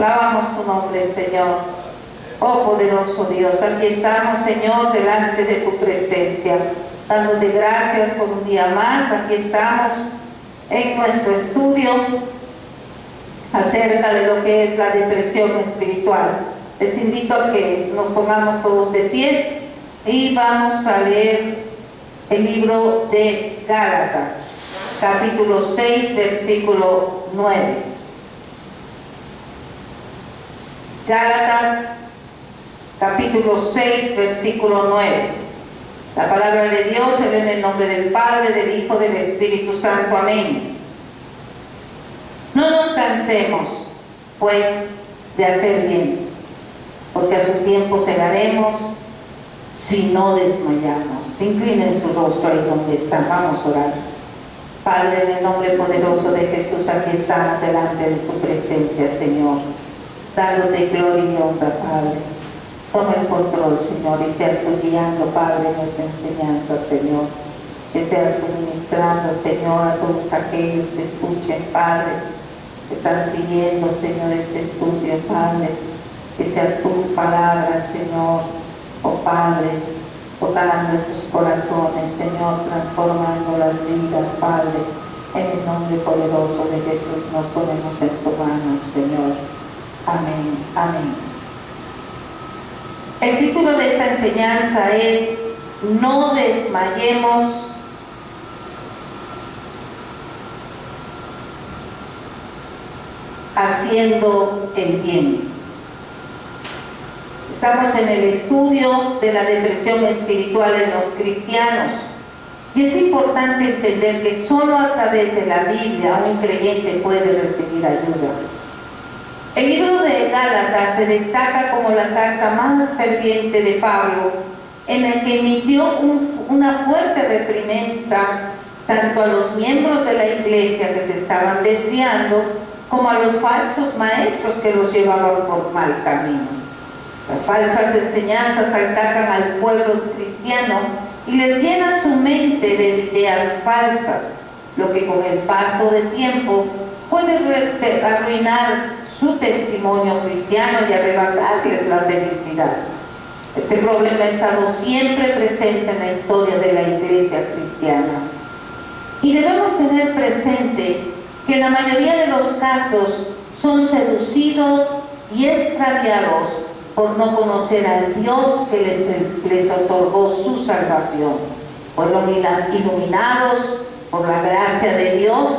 Alabamos tu nombre, Señor. Oh poderoso Dios, aquí estamos, Señor, delante de tu presencia, dándote gracias por un día más. Aquí estamos en nuestro estudio acerca de lo que es la depresión espiritual. Les invito a que nos pongamos todos de pie y vamos a leer el libro de Gálatas, capítulo 6, versículo 9. Gálatas, capítulo 6, versículo 9. La palabra de Dios es en el nombre del Padre, del Hijo, del Espíritu Santo. Amén. No nos cansemos, pues, de hacer bien, porque a su tiempo segaremos si no desmayamos. Inclinen su rostro ahí donde están. Vamos a orar. Padre, en el nombre poderoso de Jesús, aquí estamos delante de tu presencia, Señor, dándote gloria y honra, Padre. Toma el control, Señor, y seas tú guiando, Padre, nuestra enseñanza, Señor. Que seas tú ministrando, Señor, a todos aquellos que escuchen, Padre, que están siguiendo, Señor, este estudio, Padre. Que sea tu palabra, Señor, oh Padre, tocando esos corazones, Señor, transformando las vidas, Padre. En el nombre poderoso de Jesús nos ponemos en tus manos, Señor. Amén, amén. El título de esta enseñanza es No desmayemos haciendo el bien. Estamos en el estudio de la depresión espiritual en los cristianos y es importante entender que solo a través de la Biblia un creyente puede recibir ayuda. El libro de Gálatas se destaca como la carta más ferviente de Pablo, en el que emitió una fuerte reprimenda tanto a los miembros de la iglesia que se estaban desviando como a los falsos maestros que los llevaban por mal camino. Las falsas enseñanzas atacan al pueblo cristiano y les llena su mente de ideas falsas, lo que con el paso del tiempo puede arruinar su testimonio cristiano y arrebatarles la felicidad. Este problema ha estado siempre presente en la historia de la iglesia cristiana. Y debemos tener presente que en la mayoría de los casos son seducidos y extraviados por no conocer al Dios que les otorgó su salvación. Fueron iluminados por la gracia de Dios,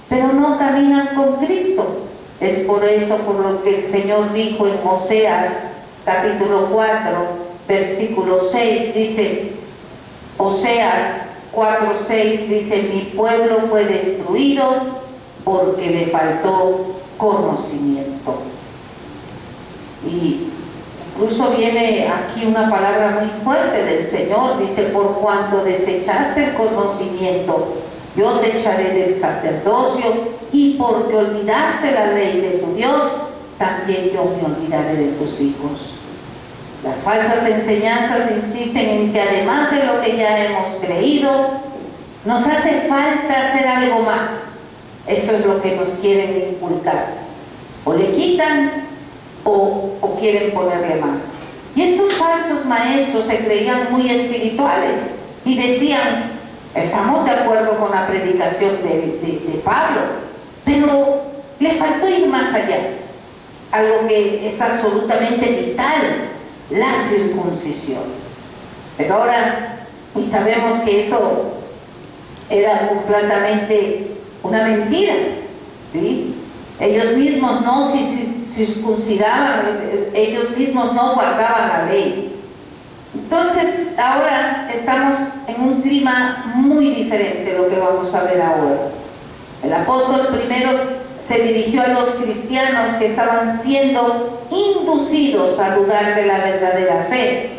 pero no caminan con Cristo. Es por eso por lo que el Señor dijo en Oseas capítulo 4 versículo 6, dice, Oseas 4:6 dice: mi pueblo fue destruido porque le faltó conocimiento. Y incluso viene aquí una palabra muy fuerte del Señor, dice: por cuanto desechaste el conocimiento, yo te echaré del sacerdocio, y porque olvidaste la ley de tu Dios, también yo me olvidaré de tus hijos. Las falsas enseñanzas insisten en que además de lo que ya hemos creído, nos hace falta hacer algo más. Eso es lo que nos quieren inculcar. O le quitan o quieren ponerle más. Y estos falsos maestros se creían muy espirituales y decían: estamos de acuerdo con la predicación de Pablo, pero le faltó ir más allá, algo que es absolutamente vital, la circuncisión. Pero ahora, y sabemos que eso era completamente una mentira, ¿sí? Ellos mismos no circuncidaban, ellos mismos no guardaban la ley. Entonces, ahora estamos en un clima muy diferente de lo que vamos a ver ahora. El apóstol primero se dirigió a los cristianos que estaban siendo inducidos a dudar de la verdadera fe.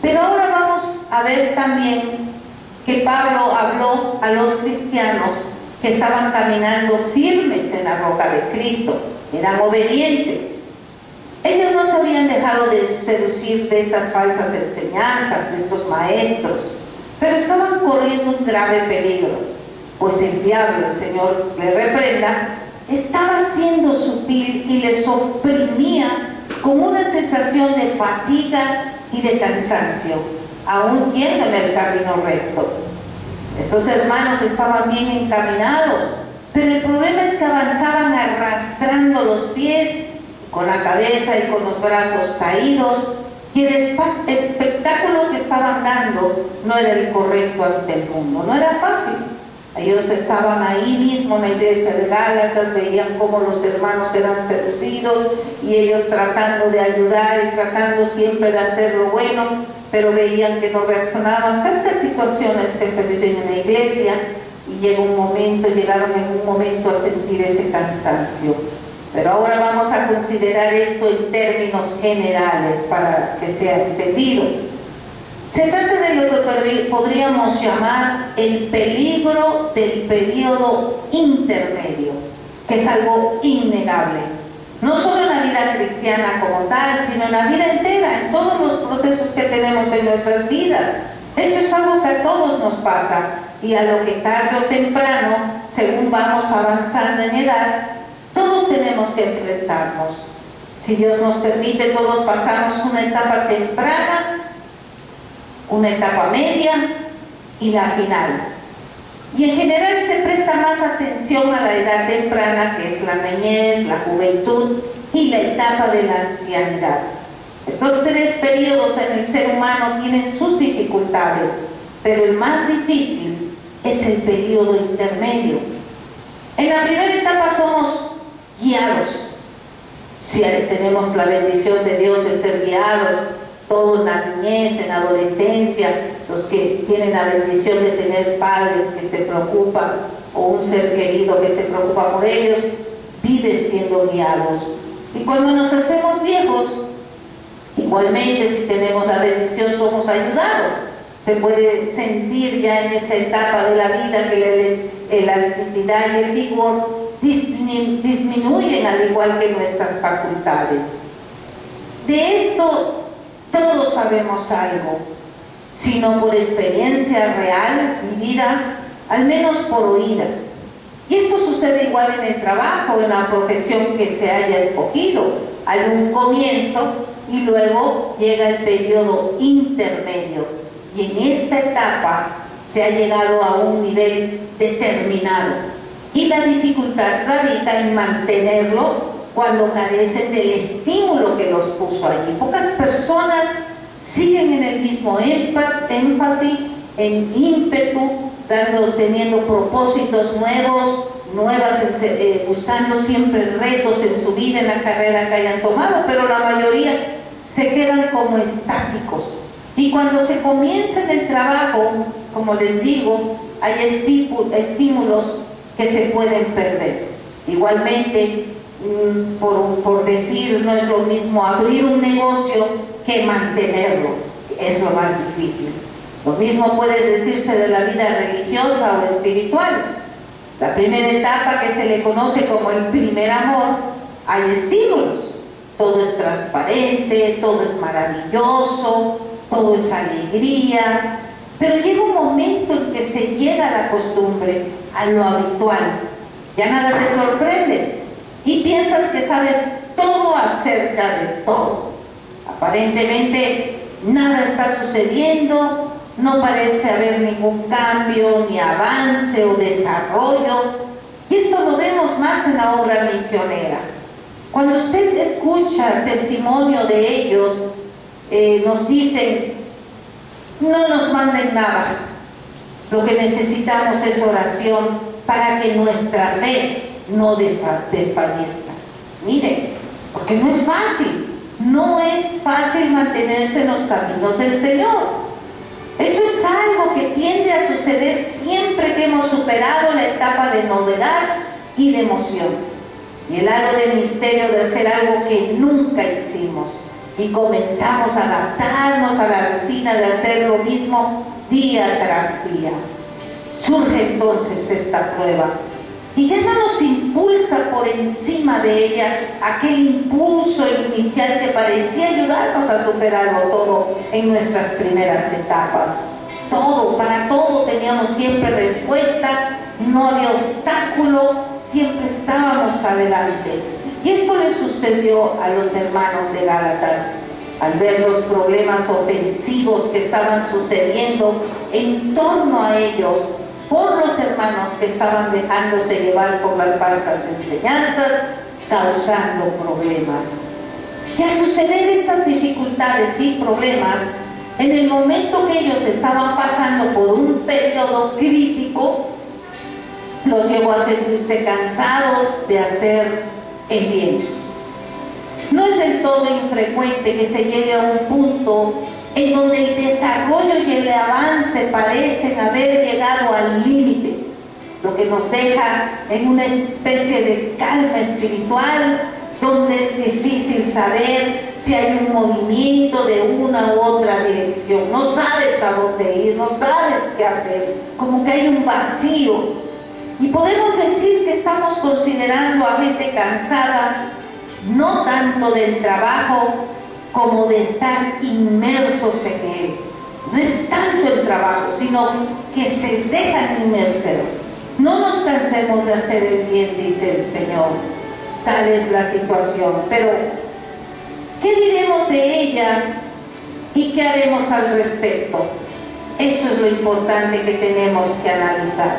Pero ahora vamos a ver también que Pablo habló a los cristianos que estaban caminando firmes en la roca de Cristo, eran obedientes. Ellos no se habían dejado de seducir de estas falsas enseñanzas, de estos maestros, pero estaban corriendo un grave peligro, pues el diablo, el Señor le reprenda, estaba siendo sutil y les oprimía con una sensación de fatiga y de cansancio, aún yendo en el camino recto. Estos hermanos estaban bien encaminados, pero el problema es que avanzaban arrastrando los pies, con la cabeza y con los brazos caídos, y el espectáculo que estaban dando no era el correcto ante el mundo, no era fácil. Ellos estaban ahí mismo en la iglesia de Gálatas, veían cómo los hermanos eran seducidos y ellos tratando de ayudar y tratando siempre de hacer lo bueno, pero veían que no reaccionaban. Tantas situaciones que se viven en la iglesia y llegaron en un momento a sentir ese cansancio. Pero ahora vamos a considerar esto en términos generales para que sea entendido. Se trata de lo que podríamos llamar el peligro del periodo intermedio, que es algo innegable. No solo en la vida cristiana como tal, sino en la vida entera, en todos los procesos que tenemos en nuestras vidas. Esto es algo que a todos nos pasa y a lo que tarde o temprano, según vamos avanzando en edad, todos tenemos que enfrentarnos. Si Dios nos permite, todos pasamos una etapa temprana, una etapa media y la final. Y en general se presta más atención a la edad temprana, que es la niñez, la juventud y la etapa de la ancianidad. Estos tres periodos en el ser humano tienen sus dificultades, pero el más difícil es el periodo intermedio. En la primera etapa somos guiados. Si tenemos la bendición de Dios de ser guiados, todo en la niñez, en la adolescencia, los que tienen la bendición de tener padres que se preocupan o un ser querido que se preocupa por ellos, vive siendo guiados. Y cuando nos hacemos viejos, igualmente si tenemos la bendición somos ayudados. Se puede sentir ya en esa etapa de la vida que la elasticidad y el vigor disminuyen al igual que nuestras facultades. De esto todos sabemos algo, si no por experiencia real vivida, al menos por oídas. Y esto sucede igual en el trabajo, en la profesión que se haya escogido. Hay un comienzo y luego llega el periodo intermedio. Y en esta etapa se ha llegado a un nivel determinado. Y la dificultad radica en mantenerlo cuando carecen del estímulo que los puso allí. Pocas personas siguen en el mismo énfasis, en ímpetu, teniendo propósitos nuevos, buscando siempre retos en su vida, en la carrera que hayan tomado, pero la mayoría se quedan como estáticos. Y cuando se comienza en el trabajo, como les digo, hay estímulos que se pueden perder. Igualmente, por decir, no es lo mismo abrir un negocio que mantenerlo, es lo más difícil. Lo mismo puede decirse de la vida religiosa o espiritual. La primera etapa, que se le conoce como el primer amor, hay estímulos. Todo es transparente, todo es maravilloso, todo es alegría, pero llega un momento en que se llega a la costumbre, a lo habitual. Ya nada te sorprende y piensas que sabes todo acerca de todo. Aparentemente nada está sucediendo, no parece haber ningún cambio, ni avance o desarrollo. Y esto lo vemos más en la obra misionera. Cuando usted escucha testimonio de ellos, nos dicen: no nos manden nada, lo que necesitamos es oración para que nuestra fe no desfallezca. Miren, porque no es fácil mantenerse en los caminos del Señor. Esto es algo que tiende a suceder siempre que hemos superado la etapa de novedad y de emoción, y el halo de misterio de hacer algo que nunca hicimos, y comenzamos a adaptarnos a la rutina de hacer lo mismo día tras día. Surge entonces esta prueba y ya no nos impulsa por encima de ella aquel impulso inicial que parecía ayudarnos a superarlo todo en nuestras primeras etapas. Para todo teníamos siempre respuesta, no había obstáculo, siempre estábamos adelante. Y esto le sucedió a los hermanos de Gálatas. Al ver los problemas ofensivos que estaban sucediendo en torno a ellos, por los hermanos que estaban dejándose llevar por las falsas enseñanzas, causando problemas. Y al suceder estas dificultades y problemas, en el momento que ellos estaban pasando por un periodo crítico, los llevó a sentirse cansados de hacer el bien. No es del todo infrecuente que se llegue a un punto en donde el desarrollo y el avance parecen haber llegado al límite, lo que nos deja en una especie de calma espiritual, donde es difícil saber si hay un movimiento de una u otra dirección. No sabes a dónde ir, no sabes qué hacer, como que hay un vacío. Y podemos decir que estamos considerando a gente cansada, no tanto del trabajo como de estar inmersos en él. No es tanto el trabajo, sino que se dejan inmerser. No nos cansemos de hacer el bien, dice el Señor. Tal es la situación. Pero, ¿qué diremos de ella y qué haremos al respecto? Eso es lo importante que tenemos que analizar.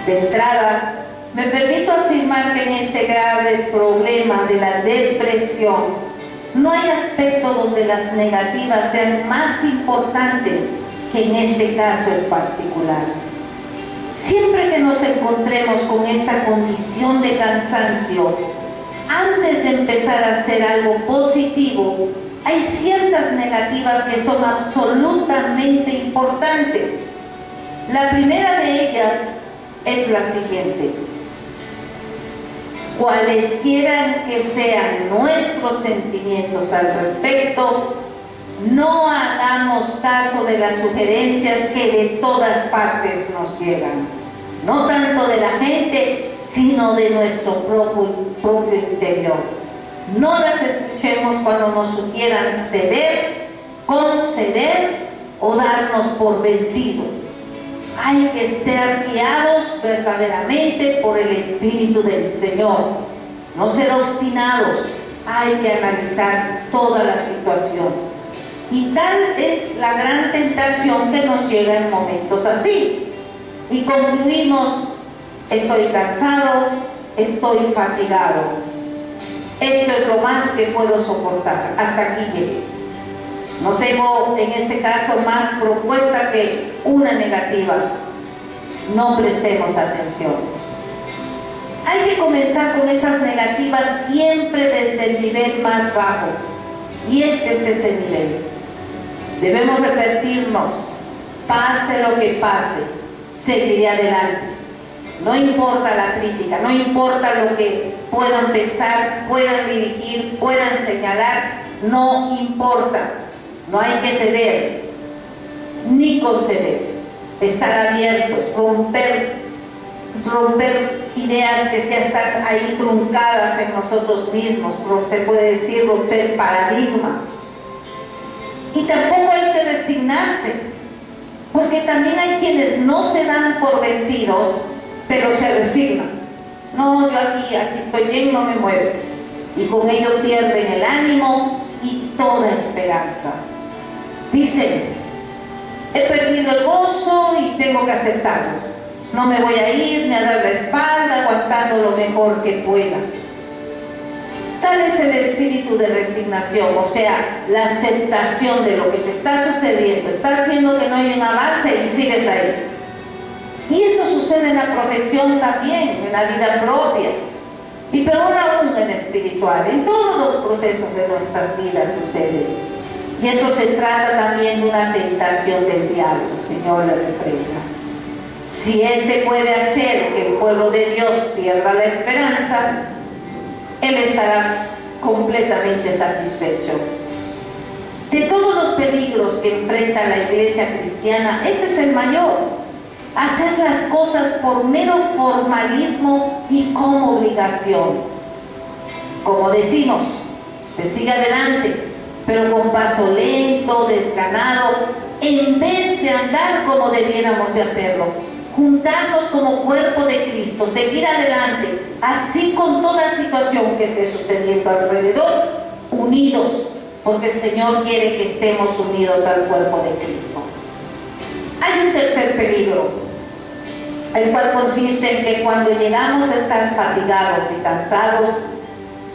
De entrada, me permito afirmar que en este grave problema de la depresión no hay aspecto donde las negativas sean más importantes que en este caso en particular. Siempre que nos encontremos con esta condición de cansancio, antes de empezar a hacer algo positivo, hay ciertas negativas que son absolutamente importantes. La primera de ellas es la siguiente: cualesquiera que sean nuestros sentimientos al respecto, no hagamos caso de las sugerencias que de todas partes nos llegan, no tanto de la gente, sino de nuestro propio interior. No las escuchemos cuando nos sugieran ceder, conceder o darnos por vencido. Hay que estar guiados verdaderamente por el Espíritu del Señor, no ser obstinados. Hay que analizar toda la situación. Y tal es la gran tentación que nos llega en momentos así. Y concluimos: estoy cansado, estoy fatigado. Esto es lo más que puedo soportar. Hasta aquí llegué. No tengo en este caso más propuesta que una negativa. No prestemos atención. Hay que comenzar con esas negativas siempre desde el nivel más bajo. Y este es ese nivel. Debemos repetirnos: pase lo que pase, seguiré adelante. No importa la crítica, no importa lo que puedan pensar, puedan dirigir, puedan señalar, no importa. No hay que ceder, ni conceder. Estar abiertos, romper ideas que ya están ahí truncadas en nosotros mismos. Se puede decir romper paradigmas. Y tampoco hay que resignarse, porque también hay quienes no se dan por vencidos, pero se resignan. No, yo aquí estoy bien, no me muevo. Y con ello pierden el ánimo y toda esperanza. Dicen: he perdido el gozo y tengo que aceptarlo. No me voy a ir ni a dar la espalda, aguantando lo mejor que pueda. Tal es el espíritu de resignación, o sea, la aceptación de lo que te está sucediendo. Estás viendo que no hay un avance y sigues ahí. Y eso sucede en la profesión también, en la vida propia. Y peor aún en espiritual. En todos los procesos de nuestras vidas sucede. Y eso se trata también de una tentación del diablo. Señor, le reprenda. Si éste puede hacer que el pueblo de Dios pierda la esperanza, Él estará completamente satisfecho. De todos los peligros que enfrenta la iglesia cristiana, ese es el mayor: hacer las cosas por mero formalismo y como obligación. Como decimos, se sigue adelante, pero con paso lento, desganado, en vez de andar como debiéramos de hacerlo. juntarnos como cuerpo de Cristo, seguir adelante, así con toda situación que esté sucediendo alrededor, unidos, porque el Señor quiere que estemos unidos al cuerpo de Cristo. Hay un tercer peligro, el cual consiste en que cuando llegamos a estar fatigados y cansados,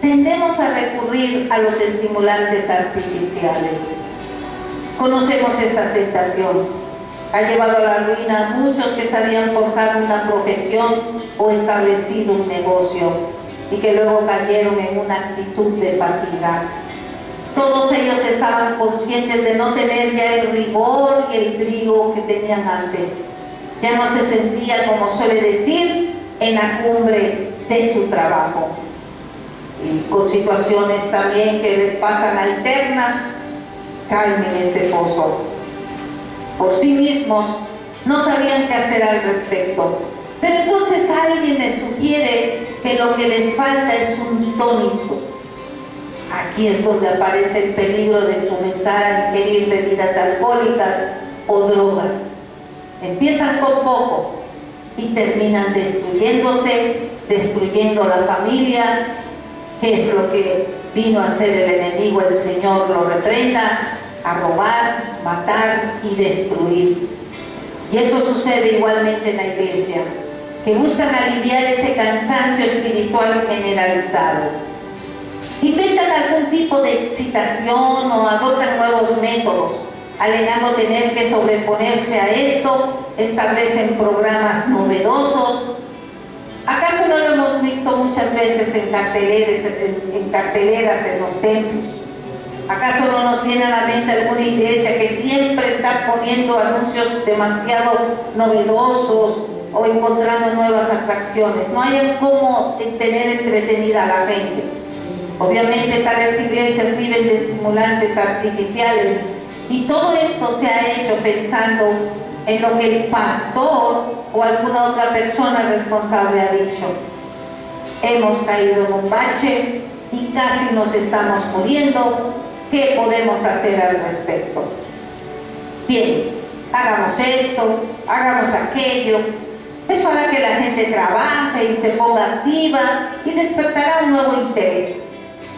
tendemos a recurrir a los estimulantes artificiales. Conocemos esta tentación. Ha llevado a la ruina a muchos que sabían forjar una profesión o establecido un negocio y que luego cayeron en una actitud de fatiga. Todos ellos estaban conscientes de no tener ya el rigor y el brío que tenían antes. Ya no se sentía, como suele decir, en la cumbre de su trabajo. Y con situaciones también que les pasan alternas, caen en ese pozo. Por sí mismos no sabían qué hacer al respecto. Pero entonces alguien les sugiere que lo que les falta es un tónico. Aquí es donde aparece el peligro de comenzar a ingerir bebidas alcohólicas o drogas. Empiezan con poco y terminan destruyéndose, destruyendo la familia, que es lo que vino a hacer el enemigo. El Señor lo reprenda, a robar, matar y destruir. Y eso sucede igualmente en la iglesia, que buscan aliviar ese cansancio espiritual generalizado. Inventan algún tipo de excitación o adoptan nuevos métodos, alegando tener que sobreponerse a esto, establecen programas novedosos. ¿Acaso no lo hemos visto muchas veces en carteleras en los templos? ¿Acaso no nos viene a la mente alguna iglesia que siempre está poniendo anuncios demasiado novedosos o encontrando nuevas atracciones? No hay cómo tener entretenida a la gente. Obviamente tales iglesias viven de estimulantes artificiales y todo esto se ha hecho pensando en lo que el pastor o alguna otra persona responsable ha dicho. Hemos caído en un bache y casi nos estamos muriendo. ¿Qué podemos hacer al respecto? Bien, hagamos esto, hagamos aquello. Eso hará que la gente trabaje y se ponga activa y despertará un nuevo interés.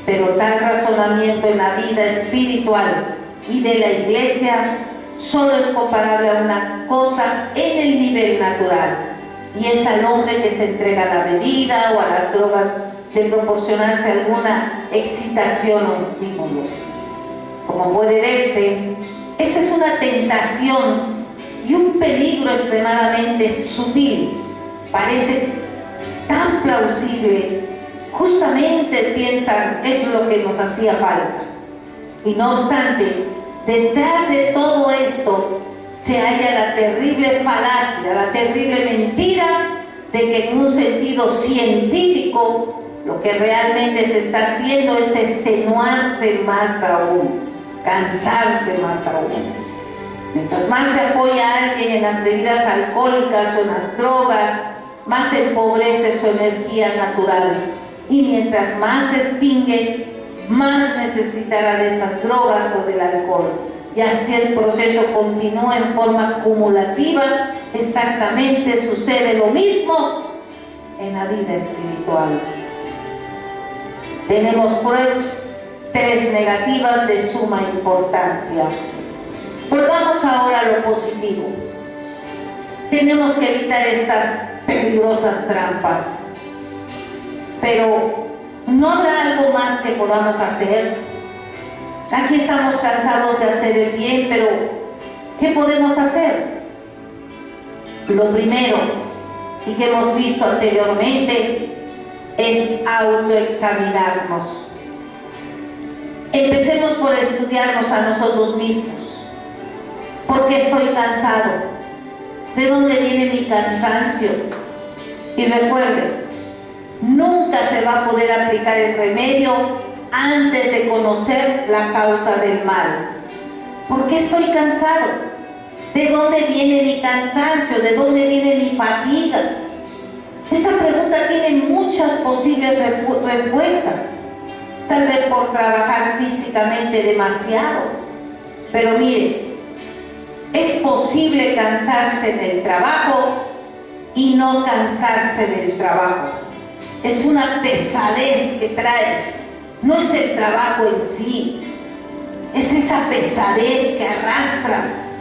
Pero tal razonamiento en la vida espiritual y de la iglesia solo es comparable a una cosa en el nivel natural, y es al hombre que se entrega a la bebida o a las drogas de proporcionarse alguna excitación o estímulo. Como puede verse, esa es una tentación y un peligro extremadamente sutil. Parece tan plausible, justamente piensan, eso es lo que nos hacía falta. Y no obstante, detrás de todo esto se halla la terrible falacia, la terrible mentira de que en un sentido científico lo que realmente se está haciendo es extenuarse más aún, cansarse más aún. Mientras más se apoya a alguien en las bebidas alcohólicas o en las drogas, más empobrece su energía natural. Y mientras más se extingue, más necesitará de esas drogas o del alcohol. Y así el proceso continúa en forma acumulativa. Exactamente sucede lo mismo en la vida espiritual. Tenemos pues tres negativas de suma importancia. Volvamos ahora a lo positivo. Tenemos que evitar estas peligrosas trampas. Pero ¿no habrá algo más que podamos hacer? Aquí estamos cansados de hacer el bien, pero ¿qué podemos hacer? Lo primero, y que hemos visto anteriormente, es autoexaminarnos. Empecemos por estudiarnos a nosotros mismos. ¿Por qué estoy cansado? ¿De dónde viene mi cansancio? Y recuerden, nunca se va a poder aplicar el remedio antes de conocer la causa del mal. ¿Por qué estoy cansado? ¿De dónde viene mi cansancio? ¿De dónde viene mi fatiga? Esta pregunta tiene muchas posibles respuestas. Tal vez por trabajar físicamente demasiado. Pero mire, es posible cansarse en el trabajo y no cansarse del trabajo. Es una pesadez que traes, no es el trabajo en sí, es esa pesadez que arrastras.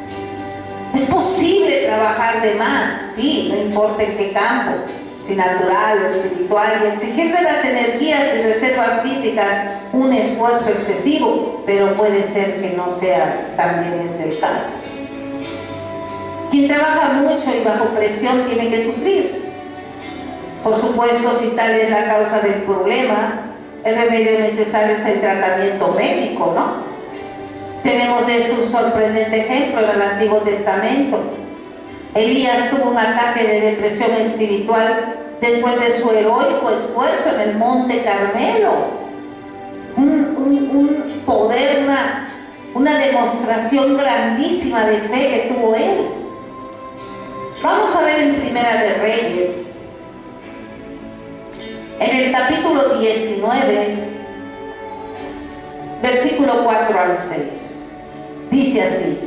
Es posible trabajar de más, sí, no importa en qué campo, si natural o espiritual, y exigir de las energías y reservas físicas un esfuerzo excesivo, pero puede ser que no sea también ese el caso. Quien trabaja mucho y bajo presión tiene que sufrir. Por supuesto, si tal es la causa del problema, el remedio necesario es el tratamiento médico, ¿no? Tenemos de esto un sorprendente ejemplo en el Antiguo Testamento. Elías tuvo un ataque de depresión espiritual después de su heroico esfuerzo en el Monte Carmelo. Un poder, una demostración grandísima de fe que tuvo él. Vamos a ver en Primera de Reyes, en el capítulo 19, versículo 4 al 6. Dice así: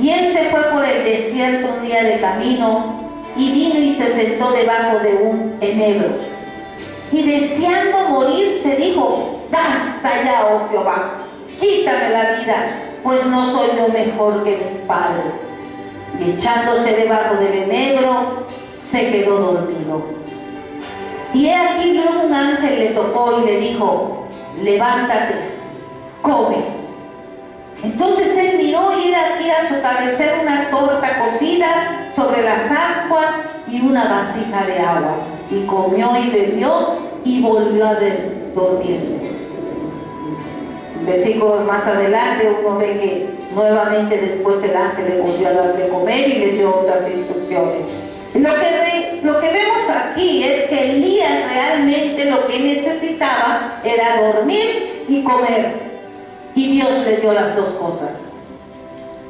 y él se fue por el desierto un día de camino, y vino y se sentó debajo de un enebro. Y deseando morirse dijo: basta ya, oh Jehová, quítame la vida, pues no soy yo mejor que mis padres. Y echándose debajo del enebro, se quedó dormido. Y he aquí luego un ángel le tocó y le dijo: levántate, come. Entonces él miró y he aquí a su cabecera una torta cocida sobre las ascuas y una vasija de agua. Y comió y bebió y volvió a dormirse. Versículos más adelante uno ve que nuevamente después el ángel le volvió a dar de comer y le dio otras instrucciones. Lo que vemos aquí es que Elías realmente lo que necesitaba era dormir y comer. Y Dios le dio las dos cosas.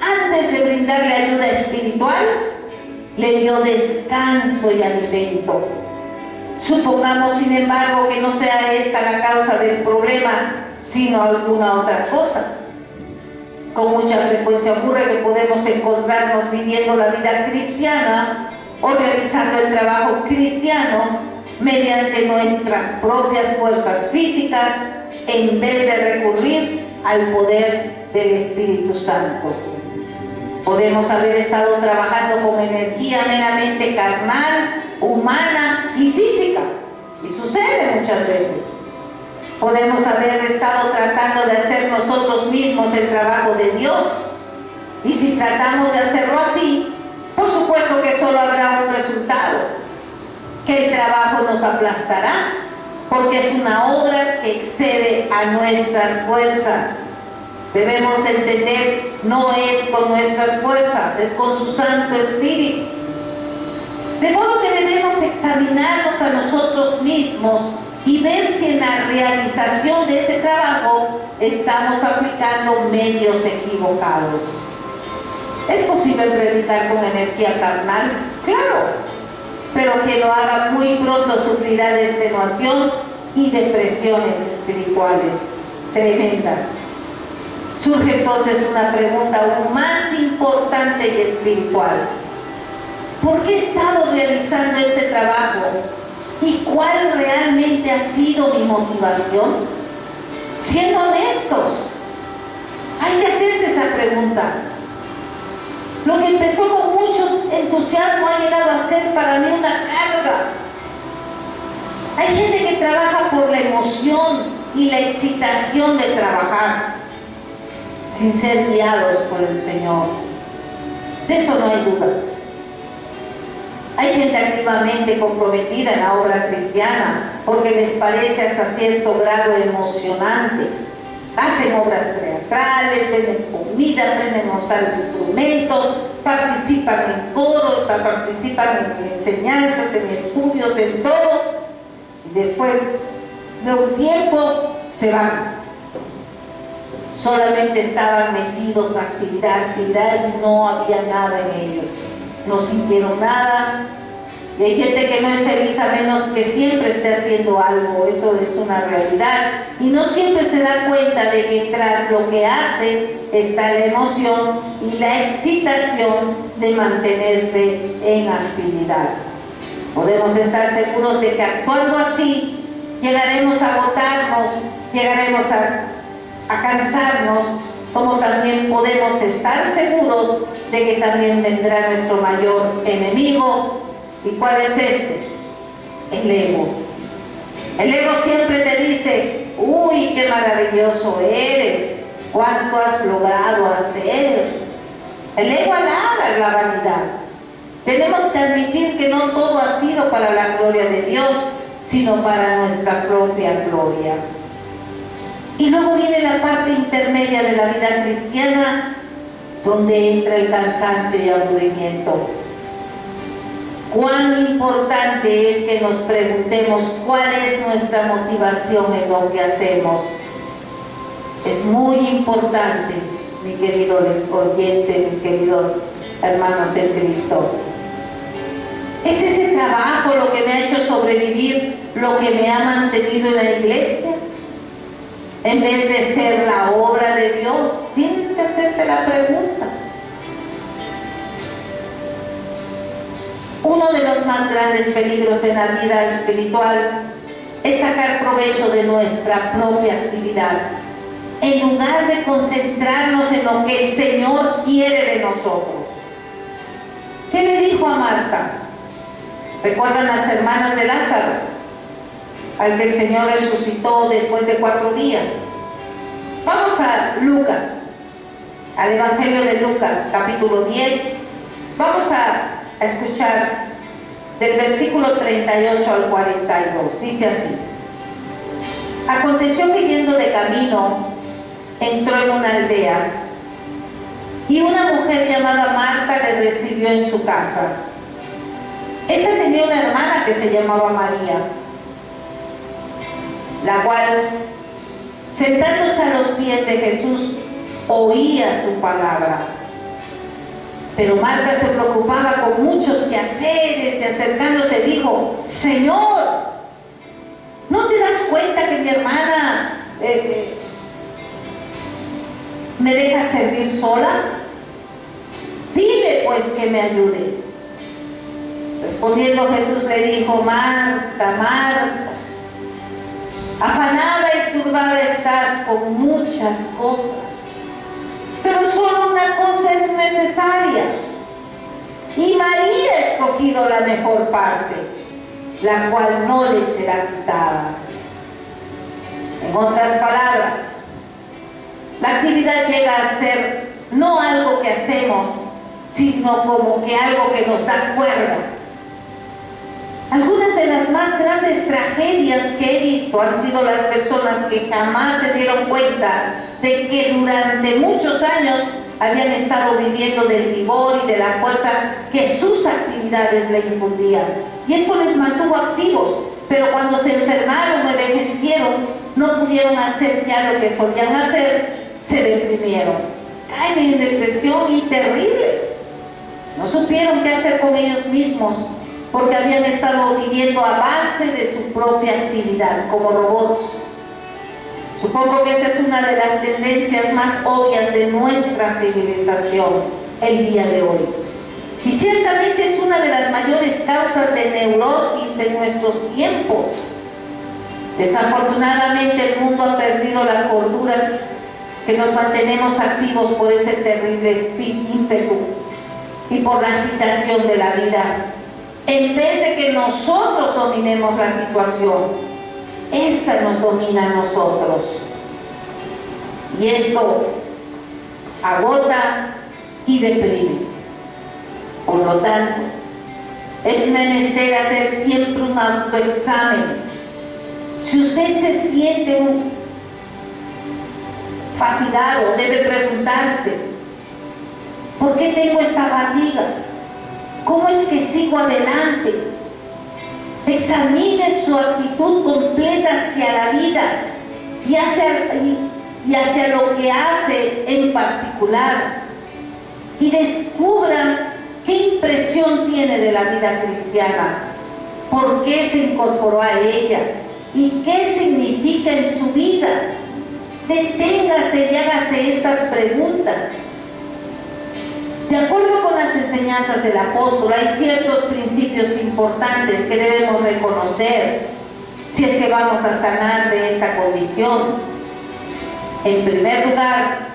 Antes de brindarle ayuda espiritual, le dio descanso y alimento. Supongamos, sin embargo, que no sea esta la causa del problema, sino alguna otra cosa. Con mucha frecuencia ocurre que podemos encontrarnos viviendo la vida cristiana o realizando el trabajo cristiano mediante nuestras propias fuerzas físicas en vez de recurrir al poder del Espíritu Santo. Podemos haber estado trabajando con energía meramente carnal, humana y física, y sucede muchas veces. Podemos haber estado tratando de hacer nosotros mismos el trabajo de Dios, y si tratamos de hacerlo así, por supuesto que solo habrá un resultado, que el trabajo nos aplastará, porque es una obra que excede a nuestras fuerzas. Debemos entender, no es con nuestras fuerzas, es con su Santo Espíritu. De modo que debemos examinarnos a nosotros mismos y ver si en la realización de ese trabajo estamos aplicando medios equivocados. ¿Es posible predicar con energía carnal? Claro. Pero quien lo haga muy pronto sufrirá de extenuación y depresiones espirituales tremendas. Surge entonces una pregunta aún más importante y espiritual. ¿Por qué he estado realizando este trabajo? ¿Y cuál realmente ha sido mi motivación? Siendo honestos, hay que hacerse esa pregunta. Lo que empezó con mucho entusiasmo ha llegado a ser para mí una carga. Hay gente que trabaja por la emoción y la excitación de trabajar, sin ser guiados por el Señor. De eso no hay duda. Hay gente activamente comprometida en la obra cristiana porque les parece hasta cierto grado emocionante. Hacen obras teatrales, venden comida, aprenden a usar instrumentos, participan en coro, participan en enseñanzas, en estudios, en todo. Y después de un tiempo se van. Solamente estaban metidos a actividad y no había nada en ellos. No sintieron nada. Y hay gente que no es feliz a menos que siempre esté haciendo algo. Eso es una realidad. Y no siempre se da cuenta de que tras lo que hace está la emoción y la excitación de mantenerse en actividad. Podemos estar seguros de que actuando así llegaremos a agotarnos, llegaremos a cansarnos, como también podemos estar seguros de que también vendrá nuestro mayor enemigo. ¿Y cuál es este? El ego. El ego siempre te dice: uy, qué maravilloso eres, cuánto has logrado hacer. El ego alaba la vanidad. Tenemos que admitir que no todo ha sido para la gloria de Dios, sino para nuestra propia gloria. Y luego viene la parte intermedia de la vida cristiana, donde entra el cansancio y aburrimiento. Cuán importante es que nos preguntemos cuál es nuestra motivación en lo que hacemos. Es muy importante, mi querido oyente, mis queridos hermanos en Cristo. ¿Es ese trabajo lo que me ha hecho sobrevivir, lo que me ha mantenido en la iglesia? En vez de ser la obra de Dios, tienes que hacerte la pregunta. Uno de los más grandes peligros en la vida espiritual es sacar provecho de nuestra propia actividad, en lugar de concentrarnos en lo que el Señor quiere de nosotros. ¿Qué le dijo a Marta? ¿Recuerdan las hermanas de Lázaro, al que el Señor resucitó después de 4 días? Vamos a Lucas, al Evangelio de Lucas, capítulo 10. Vamos a escuchar del versículo 38 al 42. Dice así: aconteció que yendo de camino, entró en una aldea, y una mujer llamada Marta le recibió en su casa. Esta tenía una hermana que se llamaba María, la cual, sentándose a los pies de Jesús, oía su palabra. Pero Marta se preocupaba con muchos quehaceres y acercándose dijo: Señor, ¿no te das cuenta que mi hermana me deja servir sola? Dile pues que me ayude. Respondiendo Jesús le dijo: Marta, Marta, afanada y turbada estás con muchas cosas, pero solo una cosa es necesaria, y María ha escogido la mejor parte, la cual no le será quitada. En otras palabras, la actividad llega a ser no algo que hacemos, sino como que algo que nos da cuerda. Algunas de las más grandes tragedias que he visto han sido las personas que jamás se dieron cuenta de que durante muchos años habían estado viviendo del vigor y de la fuerza que sus actividades le infundían. Y esto les mantuvo activos, pero cuando se enfermaron o envejecieron, no pudieron hacer ya lo que solían hacer, se deprimieron, caen en depresión y terrible. No supieron qué hacer con ellos mismos, porque habían estado viviendo a base de su propia actividad, como robots. Supongo que esa es una de las tendencias más obvias de nuestra civilización el día de hoy. Y ciertamente es una de las mayores causas de neurosis en nuestros tiempos. Desafortunadamente el mundo ha perdido la cordura, que nos mantenemos activos por ese terrible ímpetu y por la agitación de la vida. En vez de que nosotros dominemos la situación, esta nos domina a nosotros. Y esto agota y deprime. Por lo tanto, es menester hacer siempre un autoexamen. Si usted se siente fatigado, debe preguntarse: ¿por qué tengo esta fatiga? ¿Cómo es que sigo adelante? Examine su actitud completa hacia la vida y hacia lo que hace en particular, y descubra qué impresión tiene de la vida cristiana, por qué se incorporó a ella y qué significa en su vida. Deténgase y hágase estas preguntas. De acuerdo con las enseñanzas del apóstol hay ciertos principios importantes que debemos reconocer si es que vamos a sanar de esta condición. En primer lugar,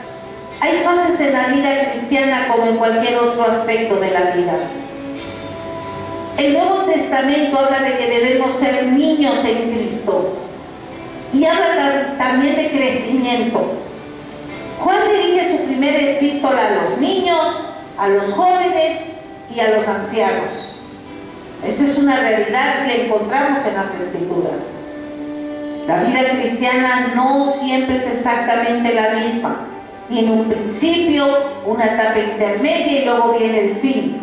hay fases en la vida cristiana como en cualquier otro aspecto de la vida. El Nuevo Testamento habla de que debemos ser niños en Cristo y habla también de crecimiento. Juan dirige su primera epístola a los niños, a los jóvenes y a los ancianos. Esa es una realidad que la encontramos en las Escrituras. La vida cristiana no siempre es exactamente la misma. Tiene un principio, una etapa intermedia y luego viene el fin.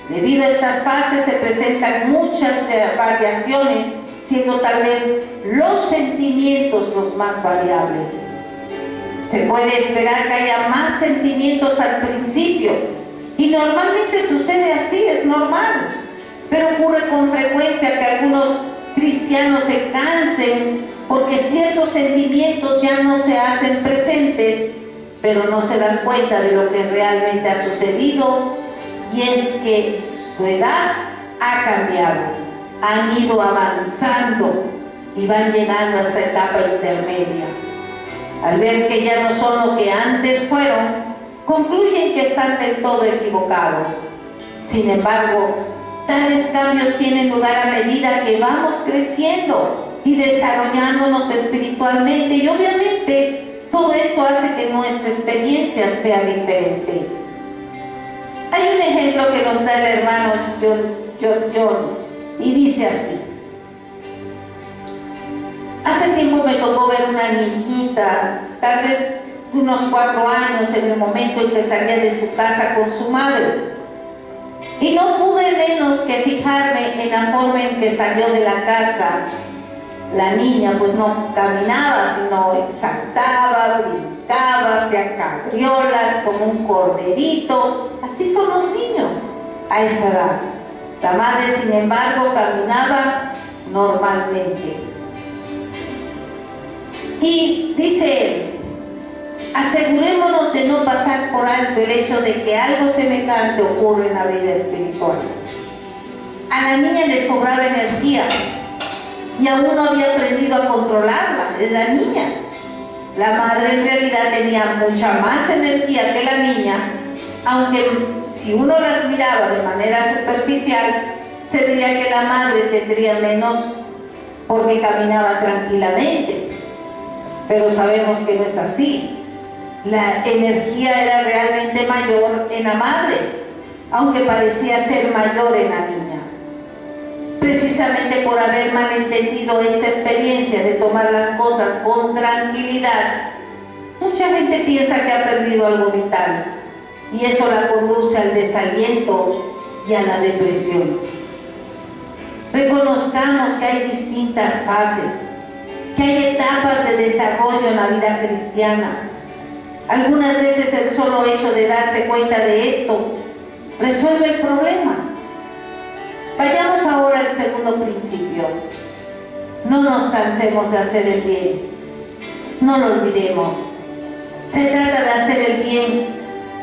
Debido a estas fases se presentan muchas variaciones, siendo tal vez los sentimientos los más variables. Se puede esperar que haya más sentimientos al principio y normalmente sucede así, es normal. Pero ocurre con frecuencia que algunos cristianos se cansen porque ciertos sentimientos ya no se hacen presentes, pero no se dan cuenta de lo que realmente ha sucedido, y es que su edad ha cambiado, han ido avanzando y van llegando a esa etapa intermedia. Al ver que ya no son lo que antes fueron, concluyen que están del todo equivocados. Sin embargo, tales cambios tienen lugar a medida que vamos creciendo y desarrollándonos espiritualmente, y obviamente todo esto hace que nuestra experiencia sea diferente. Hay un ejemplo que nos da el hermano John Jones y dice así: hace tiempo me tocó ver una niñita, tal vez de unos 4 años, en el momento en que salía de su casa con su madre. Y no pude menos que fijarme en la forma en que salió de la casa. La niña pues no caminaba, sino saltaba, brincaba, hacía cabriolas como un corderito. Así son los niños a esa edad. La madre, sin embargo, caminaba normalmente. Y dice él: asegurémonos de no pasar por alto el hecho de que algo semejante ocurre en la vida espiritual. A la niña le sobraba energía y aún no había aprendido a controlarla. Es la niña. La madre en realidad tenía mucha más energía que la niña, aunque si uno las miraba de manera superficial, se diría que la madre tendría menos porque caminaba tranquilamente. Pero sabemos que no es así. La energía era realmente mayor en la madre, aunque parecía ser mayor en la niña. Precisamente por haber malentendido esta experiencia de tomar las cosas con tranquilidad, mucha gente piensa que ha perdido algo vital, y eso la conduce al desaliento y a la depresión. Reconozcamos que hay distintas fases, que hay etapas de desarrollo en la vida cristiana. Algunas veces el solo hecho de darse cuenta de esto resuelve el problema. Vayamos ahora al segundo principio. No nos cansemos de hacer el bien. No lo olvidemos. Se trata de hacer el bien,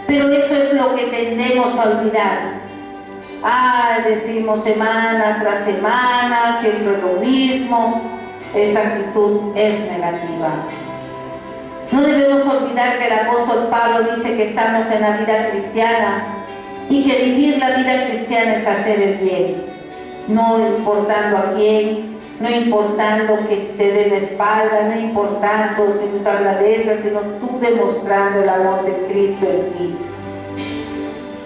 pero eso es lo que tendemos a olvidar. Decimos semana tras semana, siempre lo mismo. Esa actitud es negativa. No debemos olvidar que el apóstol Pablo dice que estamos en la vida cristiana y que vivir la vida cristiana es hacer el bien, no importando a quién, no importando que te dé la espalda, no importando si tú te agradeces, sino tú demostrando el amor de Cristo en ti.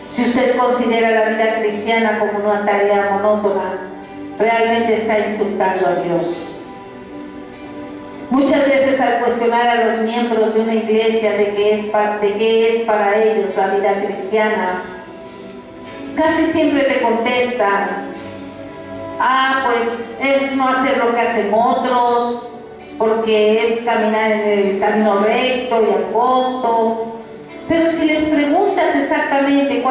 Si usted considera la vida cristiana como una tarea monótona, realmente está insultando a Dios. Muchas veces al cuestionar a los miembros de una iglesia de qué es para ellos la vida cristiana, casi siempre te contestan: pues es no hacer lo que hacen otros, porque es caminar en el camino recto y angosto. Pero si les preguntas exactamente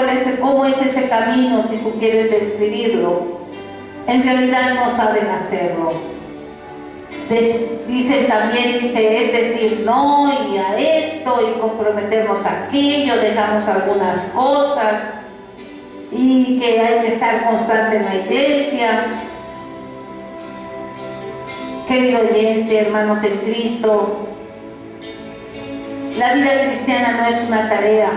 cómo es ese camino, si tú quieres describirlo, en realidad no saben hacerlo. Dicen también, es decir no y a esto y comprometernos a aquello, dejamos algunas cosas. y que hay que estar constante en la iglesia. Querido oyente, hermanos en Cristo, la vida cristiana no es una tarea.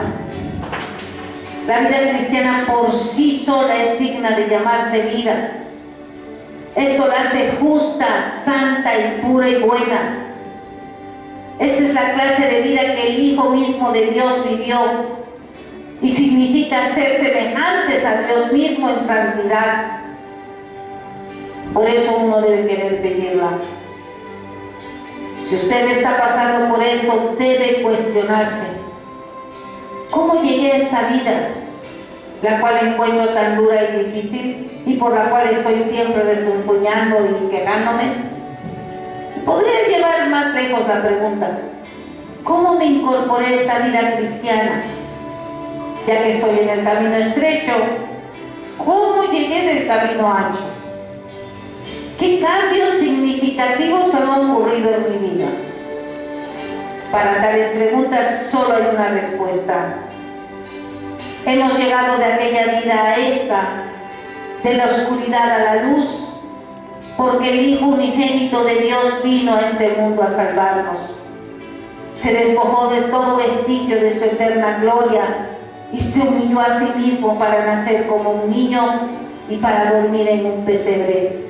La vida cristiana por sí sola es digna de llamarse vida. Esto la hace justa, santa y pura y buena. Esta es la clase de vida que el Hijo mismo de Dios vivió y significa ser semejantes a Dios mismo en santidad. Por eso uno debe querer pedirla. Si usted está pasando por esto, debe cuestionarse: ¿cómo llegué a esta vida, la cual encuentro tan dura y difícil y por la cual estoy siempre refunfuñando y quejándome? Podría llevar más lejos la pregunta: ¿cómo me incorporé a esta vida cristiana? Ya que estoy en el camino estrecho, ¿cómo llegué del camino ancho? ¿Qué cambios significativos han ocurrido en mi vida? Para tales preguntas solo hay una respuesta. Hemos llegado de aquella vida a esta, de la oscuridad a la luz, porque el Hijo unigénito de Dios vino a este mundo a salvarnos. Se despojó de todo vestigio de su eterna gloria y se humilló a sí mismo para nacer como un niño y para dormir en un pesebre.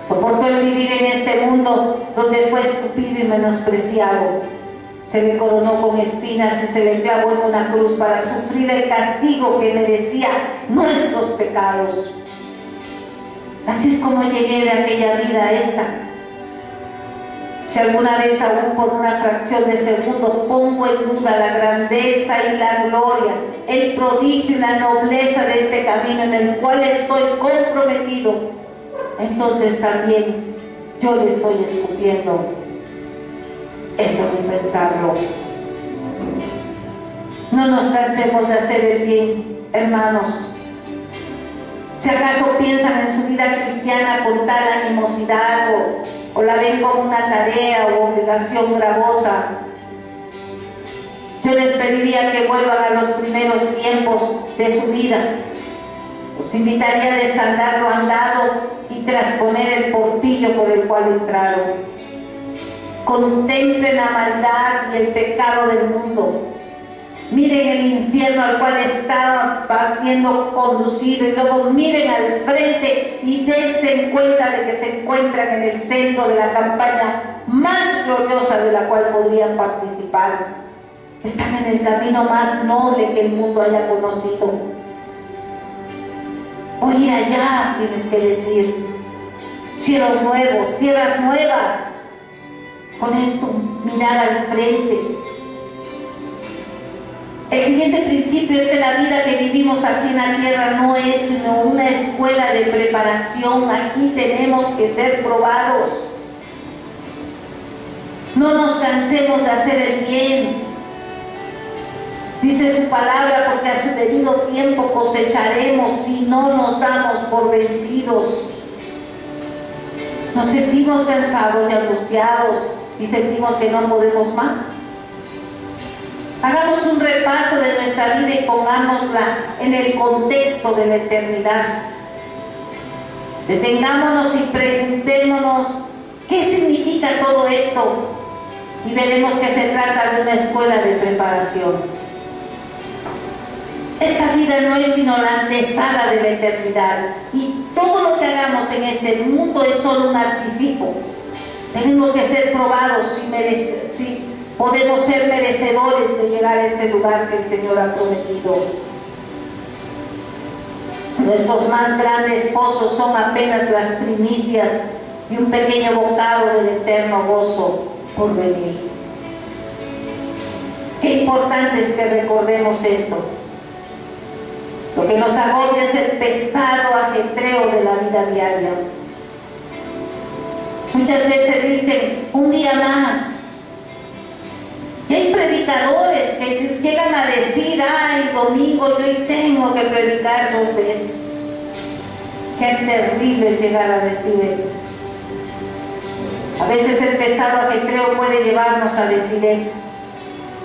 Soportó el vivir en este mundo donde fue escupido y menospreciado. Se le coronó con espinas y se le clavó en una cruz para sufrir el castigo que merecía nuestros pecados. Así es como llegué de aquella vida a esta. Si alguna vez, aún por una fracción de segundo, pongo en duda la grandeza y la gloria, el prodigio y la nobleza de este camino en el cual estoy comprometido, entonces también yo le estoy escupiendo. Eso ni pensarlo. No nos cansemos de hacer el bien, hermanos. Si acaso piensan en su vida cristiana con tal animosidad o la ven como una tarea o obligación gravosa, yo les pediría que vuelvan a los primeros tiempos de su vida. Los invitaría a desandar lo andado y trasponer el portillo por el cual entraron. Contemplen la maldad y el pecado del mundo. Miren el infierno al cual estaba siendo conducido y luego miren al frente y dense cuenta de que se encuentran en el centro de la campaña más gloriosa de la cual podrían participar. Están en el camino más noble que el mundo haya conocido. Voy a ir allá, tienes que decir. Cielos nuevos, tierras nuevas. Poner tu mirada al frente. El siguiente principio es que la vida que vivimos aquí en la tierra no es sino una escuela de preparación. Aquí tenemos que ser probados. No nos cansemos de hacer el bien. Dice su palabra, porque a su debido tiempo cosecharemos si no nos damos por vencidos. Nos sentimos cansados y angustiados y sentimos que no podemos más. Hagamos un repaso de nuestra vida y pongámosla en el contexto de la eternidad. Detengámonos y preguntémonos qué significa todo esto y veremos que se trata de una escuela de preparación. Esta vida no es sino la antesala de la eternidad y todo lo que hagamos en este mundo es solo un anticipo. Tenemos que ser probados si podemos ser merecedores de llegar a ese lugar que el Señor ha prometido. Nuestros más grandes pozos son apenas las primicias y un pequeño bocado del eterno gozo por venir. Qué importante es que recordemos esto. Lo que nos agobia es el pesado ajetreo de la vida diaria. Muchas veces dicen, un día más. Y hay predicadores que llegan a decir, ay, domingo yo hoy tengo que predicar 2 veces. Qué terrible es llegar a decir esto. A veces el pesado ajetreo puede llevarnos a decir eso.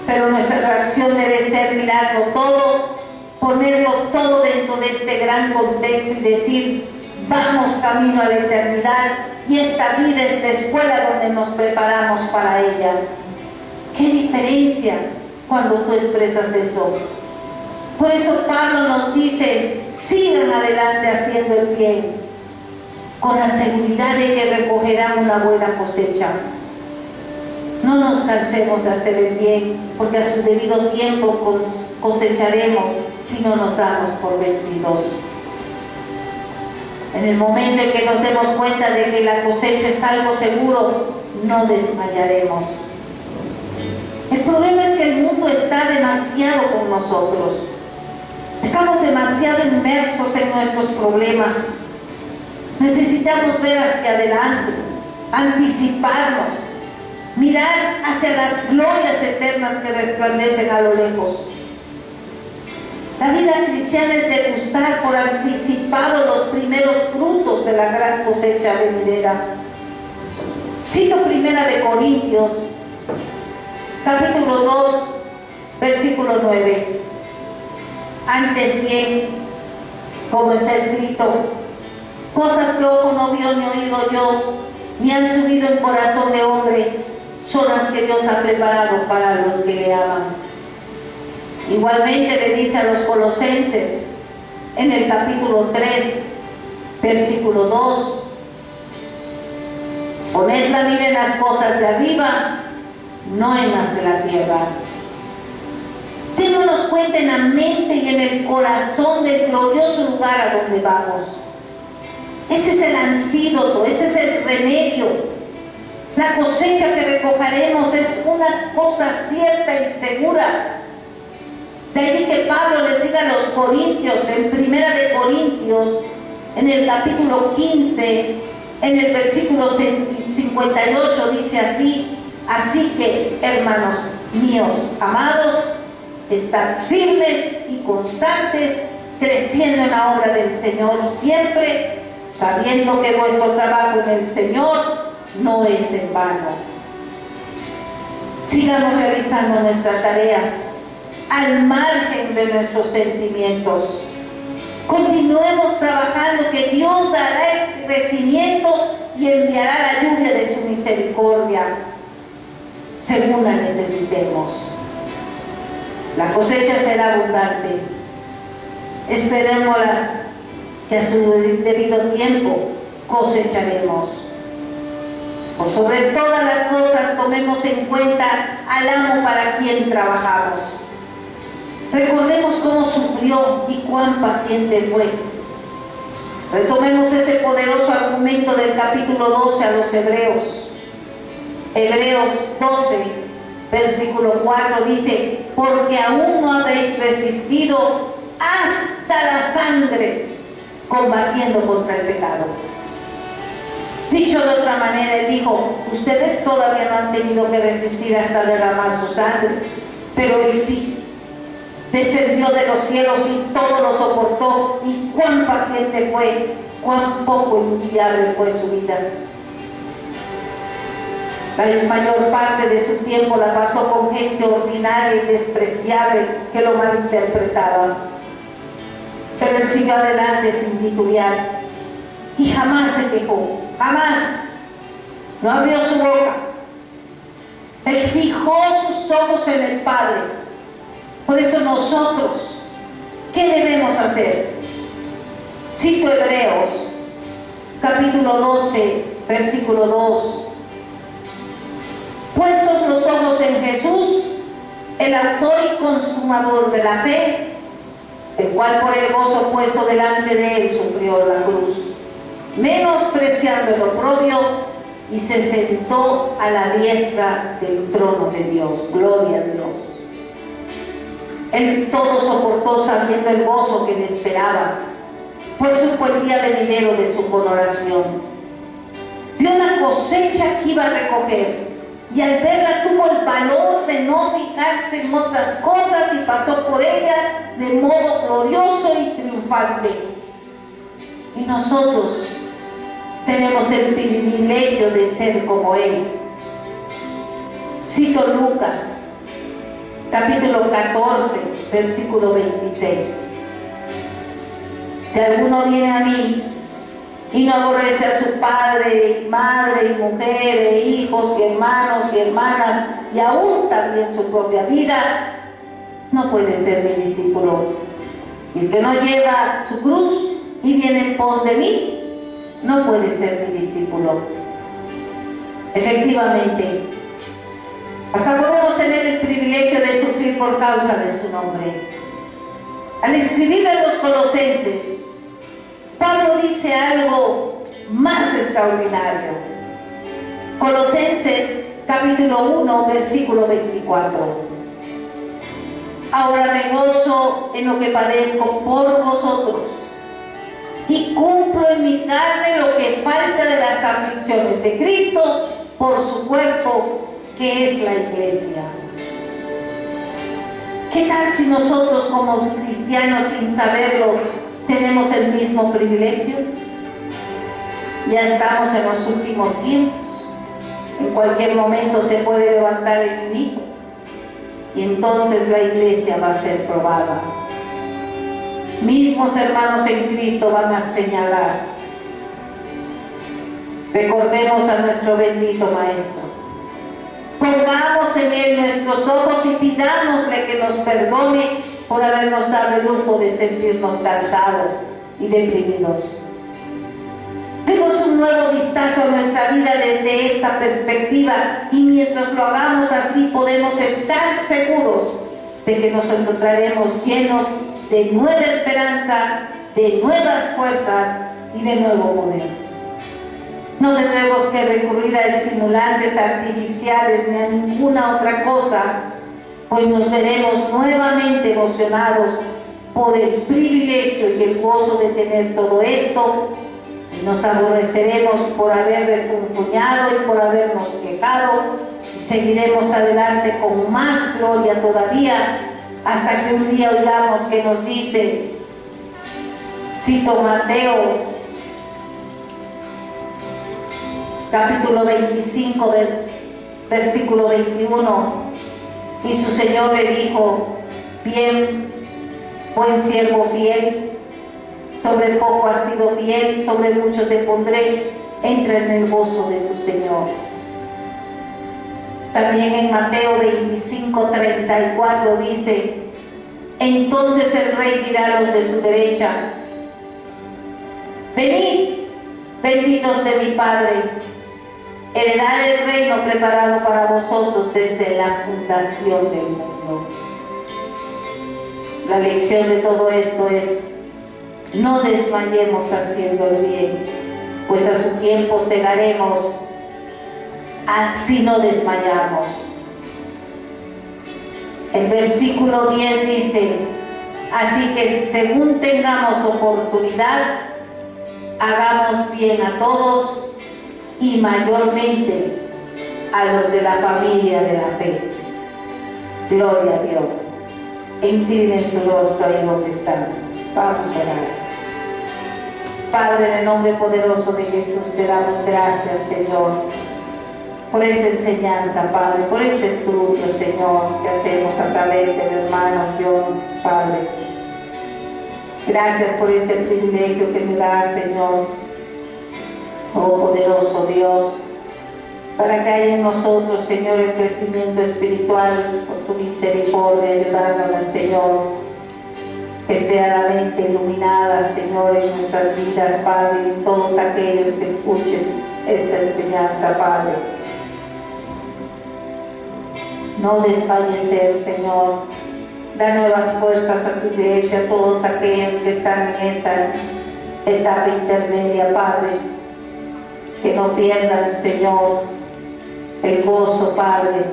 Pero nuestra reacción debe ser mirarlo todo, ponerlo todo dentro dentro de este gran contexto y decir, vamos camino a la eternidad y esta vida es la escuela donde nos preparamos para ella. ¿Qué diferencia cuando tú expresas eso? Por eso Pablo nos dice, sigan adelante haciendo el bien, con la seguridad de que recogerán una buena cosecha. No nos cansemos de hacer el bien, porque a su debido tiempo cosecharemos si no nos damos por vencidos. En el momento en que nos demos cuenta de que la cosecha es algo seguro, no desmayaremos. El problema es que el mundo está demasiado con nosotros. Estamos demasiado inmersos en nuestros problemas. Necesitamos ver hacia adelante, anticiparnos, mirar hacia las glorias eternas que resplandecen a lo lejos. La vida cristiana es degustar por anticipado los primeros frutos de la gran cosecha venidera. Cito 1 Corintios, capítulo 2, versículo 9. Antes bien, como está escrito, cosas que ojo no vio ni oído yo, ni han subido en corazón de hombre, son las que Dios ha preparado para los que le aman. Igualmente le dice a los colosenses, en el capítulo 3, versículo 2, poned la mira en las cosas de arriba, no en las de la tierra. Démonos cuenta en la mente y en el corazón del glorioso lugar a donde vamos. Ese es el antídoto, ese es el remedio. La cosecha que recogeremos es una cosa cierta y segura. De ahí que Pablo les diga a los corintios, en 1 Corintios, en el capítulo 15, en el versículo 58, dice así: así que, hermanos míos amados, estad firmes y constantes, creciendo en la obra del Señor siempre, sabiendo que vuestro trabajo en el Señor no es en vano. Sigamos realizando nuestra tarea al margen de nuestros sentimientos. Continuemos trabajando, que Dios dará el crecimiento y enviará la lluvia de su misericordia según la necesitemos. La cosecha será abundante. Esperémosla, que a su debido tiempo cosecharemos. Por sobre todas las cosas, tomemos en cuenta al amo para quien trabajamos. Recordemos cómo sufrió y cuán paciente fue. Retomemos ese poderoso argumento del capítulo 12 a los Hebreos. Hebreos 12, versículo 4 dice: porque aún no habéis resistido hasta la sangre, combatiendo contra el pecado. Dicho de otra manera, él dijo: ustedes todavía no han tenido que resistir hasta derramar su sangre, pero él sí. Descendió de los cielos y todo lo soportó, y cuán paciente fue, cuán poco inviable fue su vida. La mayor parte de su tiempo la pasó con gente ordinaria y despreciable que lo malinterpretaba. Pero él siguió adelante sin titubear y jamás se quejó, jamás. No abrió su boca. Él fijó sus ojos en el Padre. Por eso nosotros, ¿qué debemos hacer? Cito Hebreos, capítulo 12, versículo 2. Puestos los ojos en Jesús, el autor y consumador de la fe, el cual por el gozo puesto delante de él sufrió la cruz, menospreciando el oprobio, y se sentó a la diestra del trono de Dios. Gloria a Dios. Él todo soportó sabiendo el gozo que le esperaba, pues supo el día venidero de su coronación. Vio la cosecha que iba a recoger, y al verla tuvo el valor de no fijarse en otras cosas y pasó por ella de modo glorioso y triunfante. Y nosotros tenemos el privilegio de ser como él. Cito Lucas, capítulo 14, versículo 26. Si alguno viene a mí y no aborrece a su padre, madre, mujer, hijos, y hermanos y hermanas, y aún también su propia vida, no puede ser mi discípulo. Y el que no lleva su cruz y viene en pos de mí, no puede ser mi discípulo. Efectivamente, hasta podemos tener el privilegio de sufrir por causa de su nombre. Al escribirle a los colosenses, Pablo dice algo más extraordinario. Colosenses capítulo 1, versículo 24. Ahora me gozo en lo que padezco por vosotros y cumplo en mi carne lo que falta de las aflicciones de Cristo por su cuerpo, que es la iglesia. ¿Qué tal si nosotros como cristianos, sin saberlo, tenemos el mismo privilegio? Ya estamos en los últimos tiempos. En cualquier momento se puede levantar el enemigo y entonces la iglesia va a ser probada. Mismos hermanos en Cristo van a señalar. Recordemos a nuestro bendito Maestro. Pongamos en Él nuestros ojos y pidámosle que nos perdone por habernos dado el lujo de sentirnos cansados y deprimidos. Demos un nuevo vistazo a nuestra vida desde esta perspectiva, y mientras lo hagamos así podemos estar seguros de que nos encontraremos llenos de nueva esperanza, de nuevas fuerzas y de nuevo poder. No tendremos que recurrir a estimulantes artificiales ni a ninguna otra cosa, pues nos veremos nuevamente emocionados por el privilegio y el gozo de tener todo esto, y nos aborreceremos por haber refunfuñado y por habernos quejado, y seguiremos adelante con más gloria todavía, hasta que un día oigamos que nos dice, cito Mateo capítulo 25, versículo 21, y su Señor le dijo, bien, buen siervo fiel, sobre poco has sido fiel, sobre mucho te pondré, entra en el gozo de tu Señor. También en Mateo 25, 34 dice, entonces el rey dirá a los de su derecha, venid, benditos de mi Padre, heredad el reino preparado para vosotros desde la fundación del mundo. La lección de todo esto es, no desmayemos haciendo el bien, pues a su tiempo segaremos, así no desmayamos. El versículo 10 dice, así que según tengamos oportunidad, hagamos bien a todos y mayormente a los de la familia de la fe. Gloria a Dios. Inclinen su rostro ahí donde están. Vamos a orar. Padre, en el nombre poderoso de Jesús, te damos gracias, Señor, por esta enseñanza, Padre, por este estudio, Señor, que hacemos a través del hermano Dios, Padre. Gracias por este privilegio que me das, Señor, oh poderoso Dios, para que haya en nosotros, Señor, el crecimiento espiritual por tu misericordia. Ayudándonos, Señor, que sea la mente iluminada, Señor, en nuestras vidas, Padre, y en todos aquellos que escuchen esta enseñanza, Padre. No desfallecer, Señor. Da nuevas fuerzas a tu iglesia, a todos aquellos que están en esa etapa intermedia, Padre. Que no pierdan, Señor, el gozo, Padre,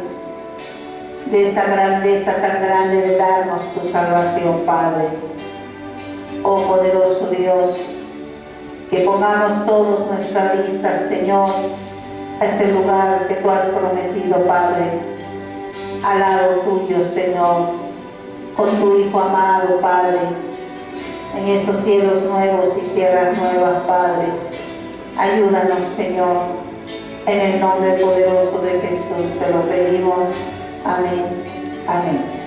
de esta grandeza tan grande de darnos tu salvación, Padre. Oh poderoso Dios, que pongamos todos nuestra vista, Señor, a ese lugar que tú has prometido, Padre, al lado tuyo, Señor, con tu Hijo amado, Padre, en esos cielos nuevos y tierras nuevas, Padre. Ayúdanos, Señor, en el nombre poderoso de Jesús te lo pedimos. Amén. Amén.